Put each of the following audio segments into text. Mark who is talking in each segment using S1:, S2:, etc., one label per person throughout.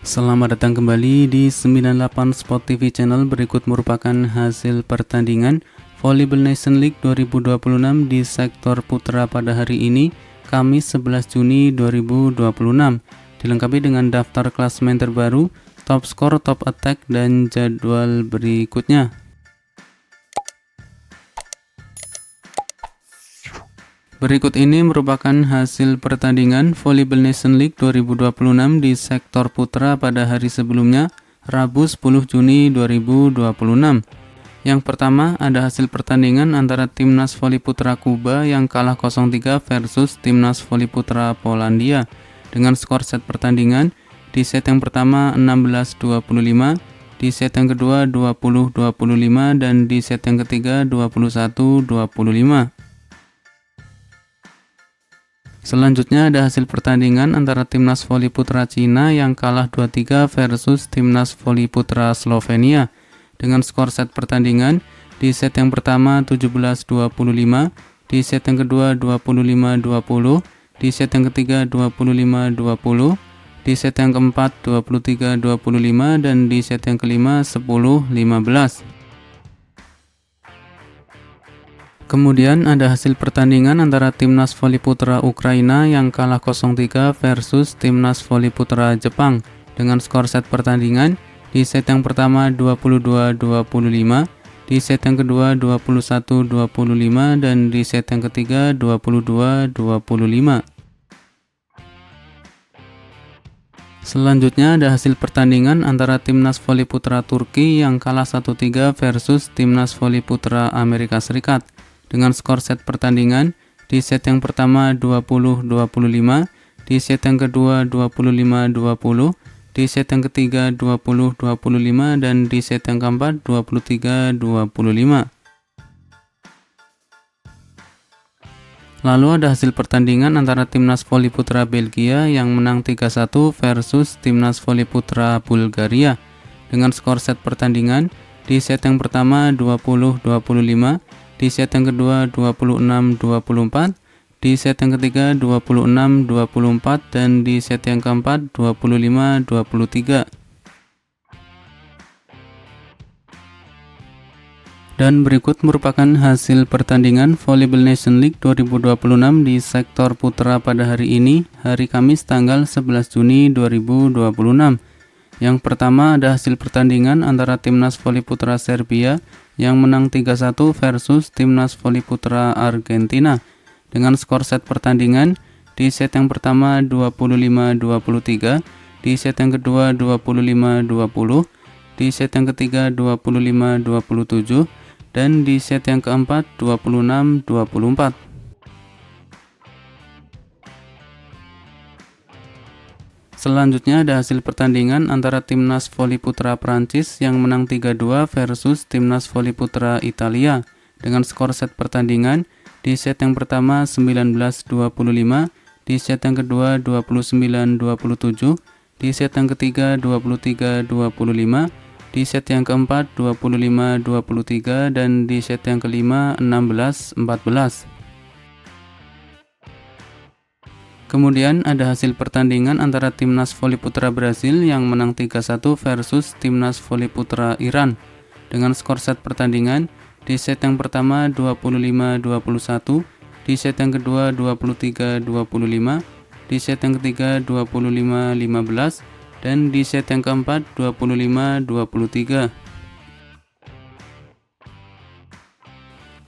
S1: Selamat datang kembali di 98 Sport TV Channel. Berikut merupakan hasil pertandingan Volleyball Nation League 2026 di sektor putra pada hari ini, Kamis 11 Juni 2026. Dilengkapi dengan daftar klasemen terbaru, top skor, top attack, dan jadwal berikutnya. Berikut ini merupakan hasil pertandingan Volleyball Nation League 2026 di sektor putra pada hari sebelumnya, Rabu 10 Juni 2026. Yang pertama ada hasil pertandingan antara Timnas Voli Putra Kuba yang kalah 0-3 versus Timnas Voli Putra Polandia dengan skor set pertandingan di set yang pertama 16-25, di set yang kedua 20-25, dan di set yang ketiga 21-25. Selanjutnya ada hasil pertandingan antara Timnas Voli Putra Cina yang kalah 2-3 versus Timnas Voli Putra Slovenia dengan skor set pertandingan di set yang pertama 17-25, di set yang kedua 25-20, di set yang ketiga 25-20, di set yang keempat 23-25, dan di set yang kelima 10-15. Kemudian ada hasil pertandingan antara Timnas Voli Putra Ukraina yang kalah 0-3 versus Timnas Voli Putra Jepang dengan skor set pertandingan di set yang pertama 22-25, di set yang kedua 21-25, dan di set yang ketiga 22-25. Selanjutnya ada hasil pertandingan antara Timnas Voli Putra Turki yang kalah 1-3 versus Timnas Voli Putra Amerika Serikat dengan skor set pertandingan di set yang pertama 20-25, di set yang kedua 25-20, di set yang ketiga 20-25, dan di set yang keempat 23-25. Lalu ada hasil pertandingan antara Timnas Voli Putra Belgia yang menang 3-1 versus Timnas Voli Putra Bulgaria dengan skor set pertandingan di set yang pertama 20-25, di set yang kedua 26-24, di set yang ketiga 26-24, dan di set yang keempat 25-23. Dan berikut merupakan hasil pertandingan Volleyball Nation League 2026 di sektor putra pada hari ini, hari Kamis tanggal 11 Juni 2026. Yang pertama ada hasil pertandingan antara Timnas Voli Putra Serbia yang menang 3-1 versus Timnas Voli Putra Argentina dengan skor set pertandingan di set yang pertama 25-23, di set yang kedua 25-20, di set yang ketiga 25-27, dan di set yang keempat 26-24. Selanjutnya ada hasil pertandingan antara Timnas Voli Putra Prancis yang menang 3-2 versus Timnas Voli Putra Italia dengan skor set pertandingan di set yang pertama 19-25, di set yang kedua 29-27, di set yang ketiga 23-25, di set yang keempat 25-23, dan di set yang kelima 16-14. Kemudian ada hasil pertandingan antara Timnas Voli Putra Brasil yang menang 3-1 versus Timnas Voli Putra Iran dengan skor set pertandingan di set yang pertama 25-21, di set yang kedua 23-25, di set yang ketiga 25-15, dan di set yang keempat 25-23.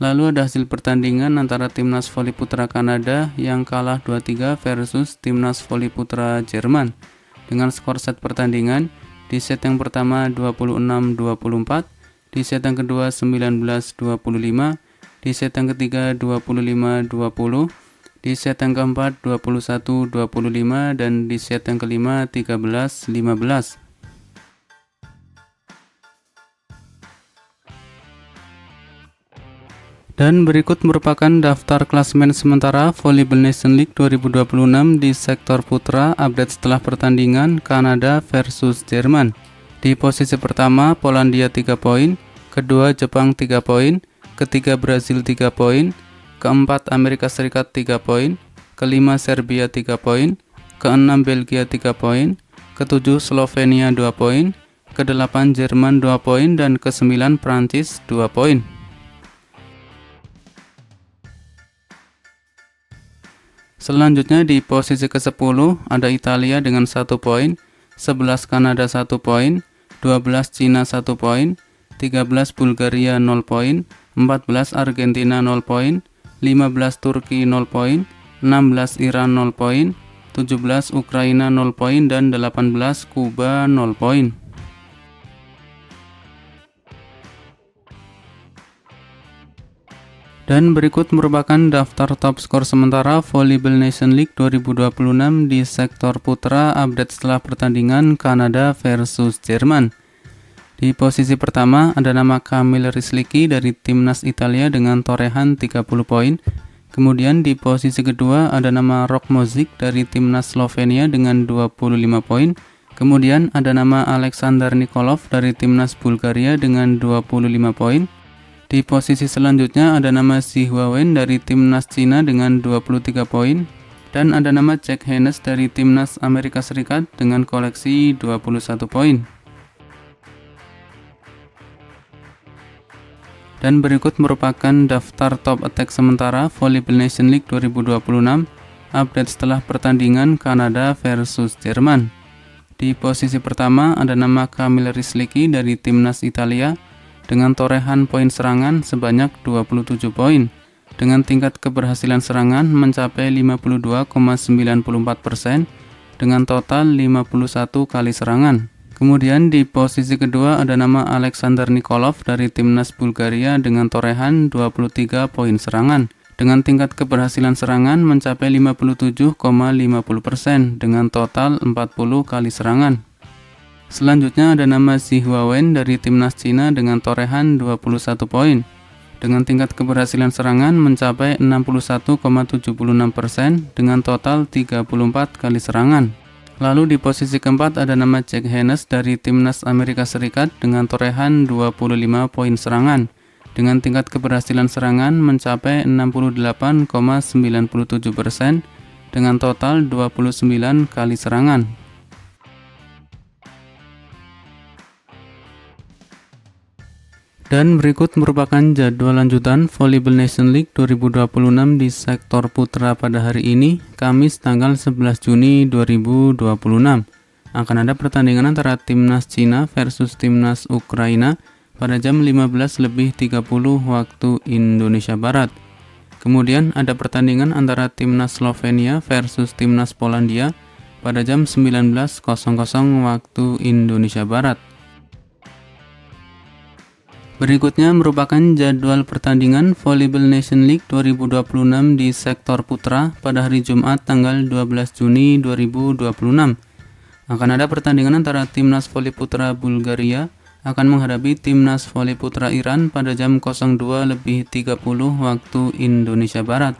S1: Lalu ada hasil pertandingan antara Timnas Voli Putra Kanada yang kalah 2-3 versus Timnas Voli Putra Jerman dengan skor set pertandingan di set yang pertama 26-24, di set yang kedua 19-25, di set yang ketiga 25-20, di set yang keempat 21-25, dan di set yang kelima 13-15. Dan berikut merupakan daftar klasemen sementara Volleyball Nation League 2026 di sektor putra update setelah pertandingan Kanada versus Jerman. Di posisi pertama Polandia 3 poin, kedua Jepang 3 poin, ketiga Brazil 3 poin, keempat Amerika Serikat 3 poin, kelima Serbia 3 poin, keenam Belgia 3 poin, ke-7 Slovenia 2 poin, ke-8 Jerman 2 poin, dan ke-9 Prancis 2 poin. Selanjutnya di posisi ke-10 ada Italia dengan 1 poin, 11 Kanada 1 poin, 12 Cina 1 poin, 13 Bulgaria 0 poin, 14 Argentina 0 poin, 15 Turki 0 poin, 16 Iran 0 poin, 17 Ukraina 0 poin, dan 18 Kuba 0 poin. Dan berikut merupakan daftar top skor sementara Volleyball Nation League 2026 di sektor putra update setelah pertandingan Kanada versus Jerman. Di posisi pertama ada nama Kamil Rysliki dari timnas Italia dengan torehan 30 poin. Kemudian di posisi kedua ada nama Rok Mozic dari timnas Slovenia dengan 25 poin. Kemudian ada nama Alexander Nikolov dari timnas Bulgaria dengan 25 poin. Di posisi selanjutnya ada nama Xi Huawen dari timnas Cina dengan 23 poin. Dan ada nama Jack Haynes dari timnas Amerika Serikat dengan koleksi 21 poin. Dan berikut merupakan daftar top attack sementara Volleyball Nation League 2026 update setelah pertandingan Kanada versus Jerman. Di posisi pertama ada nama Kamil Rysliki dari timnas Italia dengan torehan poin serangan sebanyak 27 poin, dengan tingkat keberhasilan serangan mencapai 52,94% dengan total 51 kali serangan. Kemudian di posisi kedua ada nama Alexander Nikolov dari timnas Bulgaria dengan torehan 23 poin serangan, dengan tingkat keberhasilan serangan mencapai 57,50% dengan total 40 kali serangan. Selanjutnya ada nama Xi Huawen dari timnas Cina dengan torehan 21 poin, dengan tingkat keberhasilan serangan mencapai 61,76% dengan total 34 kali serangan. Lalu di posisi keempat ada nama Jack Haynes dari timnas Amerika Serikat dengan torehan 25 poin serangan, dengan tingkat keberhasilan serangan mencapai 68,97% dengan total 29 kali serangan. Dan berikut merupakan jadwal lanjutan Volleyball Nation League 2026 di sektor putra pada hari ini, Kamis tanggal 11 Juni 2026. Akan ada pertandingan antara timnas Cina versus timnas Ukraina pada jam 15.30 waktu Indonesia Barat. Kemudian ada pertandingan antara timnas Slovenia versus timnas Polandia pada jam 19.00 waktu Indonesia Barat. Berikutnya merupakan jadwal pertandingan Volleyball Nation League 2026 di sektor putra pada hari Jumat tanggal 12 Juni 2026. Akan ada pertandingan antara timnas voli putra Bulgaria akan menghadapi timnas voli putra Iran pada jam 02.30 waktu Indonesia Barat.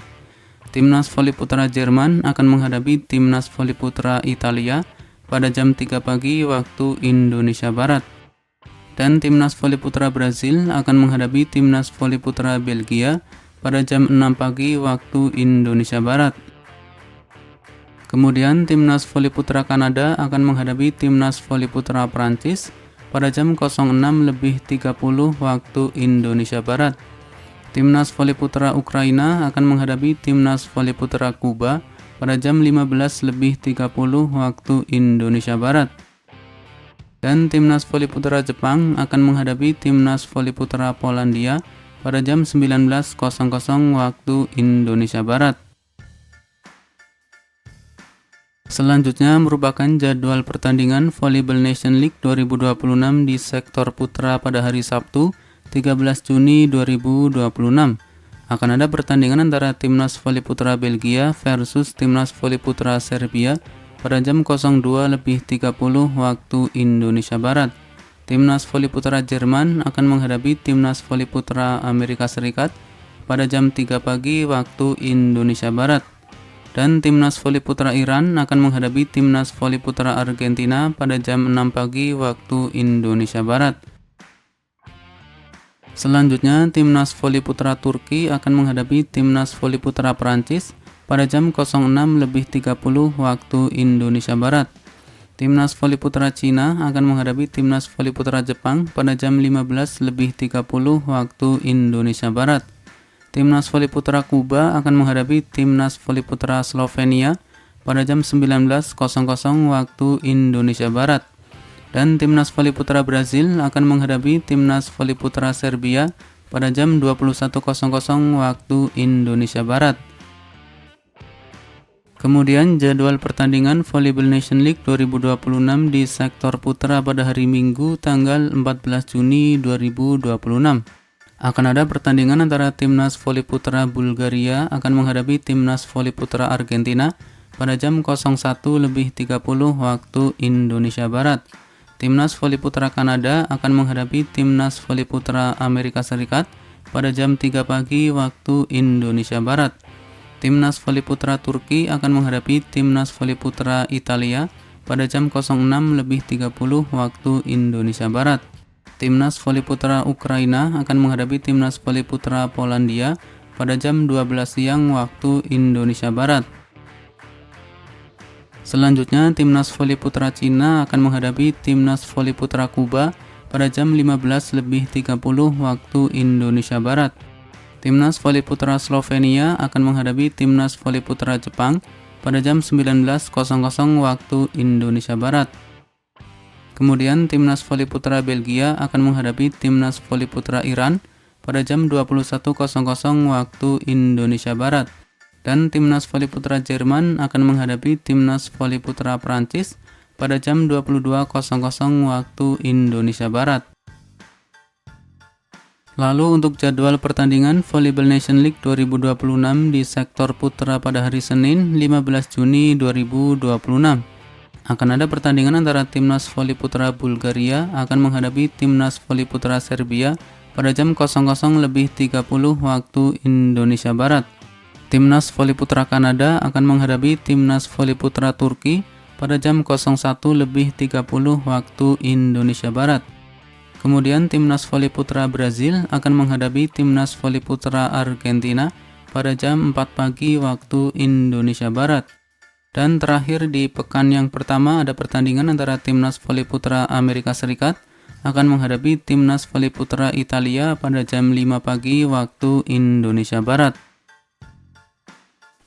S1: Timnas voli putra Jerman akan menghadapi timnas voli putra Italia pada jam 3 pagi waktu Indonesia Barat. Dan timnas voli putra Brazil akan menghadapi timnas voli putra Belgia pada jam 6 pagi waktu Indonesia Barat. Kemudian timnas voli putra Kanada akan menghadapi timnas voli putra Prancis pada jam 06.30 waktu Indonesia Barat. Timnas voli putra Ukraina akan menghadapi timnas voli putra Kuba pada jam 15.30 waktu Indonesia Barat. Dan timnas voli putra Jepang akan menghadapi timnas voli putra Polandia pada jam 19.00 waktu Indonesia Barat. Selanjutnya merupakan jadwal pertandingan Volleyball Nation League 2026 di sektor putra pada hari Sabtu 13 Juni 2026. Akan ada pertandingan antara timnas voli putra Belgia versus timnas voli putra Serbia pada jam 02.30 waktu Indonesia Barat. Timnas voli putra Jerman akan menghadapi timnas voli putra Amerika Serikat pada jam 3 pagi waktu Indonesia Barat. Dan timnas voli putra Iran akan menghadapi timnas voli putra Argentina pada jam 6 pagi waktu Indonesia Barat. Selanjutnya, timnas voli putra Turki akan menghadapi timnas voli putra Prancis pada jam 06.30 waktu Indonesia Barat. Timnas voli putra Cina akan menghadapi timnas voli putra Jepang pada jam 15.30 waktu Indonesia Barat. Timnas voli putra Kuba akan menghadapi timnas voli putra Slovenia pada jam 19.00 waktu Indonesia Barat. Dan timnas voli putra Brazil akan menghadapi timnas voli putra Serbia pada jam 21.00 waktu Indonesia Barat. Kemudian jadwal pertandingan Volleyball Nation League 2026 di sektor putra pada hari Minggu tanggal 14 Juni 2026. Akan ada pertandingan antara timnas voli putra Bulgaria akan menghadapi timnas voli putra Argentina pada jam 01.30 waktu Indonesia Barat. Timnas voli putra Kanada akan menghadapi timnas voli putra Amerika Serikat pada jam 3 pagi waktu Indonesia Barat. Timnas voli putra Turki akan menghadapi timnas voli putra Italia pada jam 06.30 waktu Indonesia Barat. Timnas voli putra Ukraina akan menghadapi timnas voli putra Polandia pada jam 12 siang waktu Indonesia Barat. Selanjutnya, timnas voli putra Cina akan menghadapi timnas voli putra Kuba pada jam 15.30 waktu Indonesia Barat. Timnas voli putra Slovenia akan menghadapi timnas voli putra Jepang pada jam 19.00 waktu Indonesia Barat. Kemudian timnas voli putra Belgia akan menghadapi timnas voli putra Iran pada jam 21.00 waktu Indonesia Barat. Dan timnas voli putra Jerman akan menghadapi timnas voli putra Prancis pada jam 22.00 waktu Indonesia Barat. Lalu untuk jadwal pertandingan Volleyball Nation League 2026 di sektor putra pada hari Senin 15 Juni 2026. Akan ada pertandingan antara timnas voli putra Bulgaria akan menghadapi timnas voli putra Serbia pada jam 00.30 waktu Indonesia Barat. Timnas voli putra Kanada akan menghadapi timnas voli putra Turki pada jam 01.30 waktu Indonesia Barat. Kemudian timnas voli putra Brazil akan menghadapi timnas voli putra Argentina pada jam 4 pagi waktu Indonesia Barat. Dan terakhir di pekan yang pertama ada pertandingan antara timnas voli putra Amerika Serikat akan menghadapi timnas voli putra Italia pada jam 5 pagi waktu Indonesia Barat.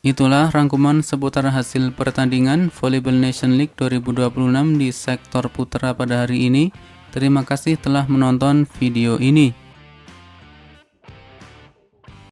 S1: Itulah rangkuman seputar hasil pertandingan Volleyball Nation League 2026 di sektor putra pada hari ini. Terima kasih telah menonton video ini.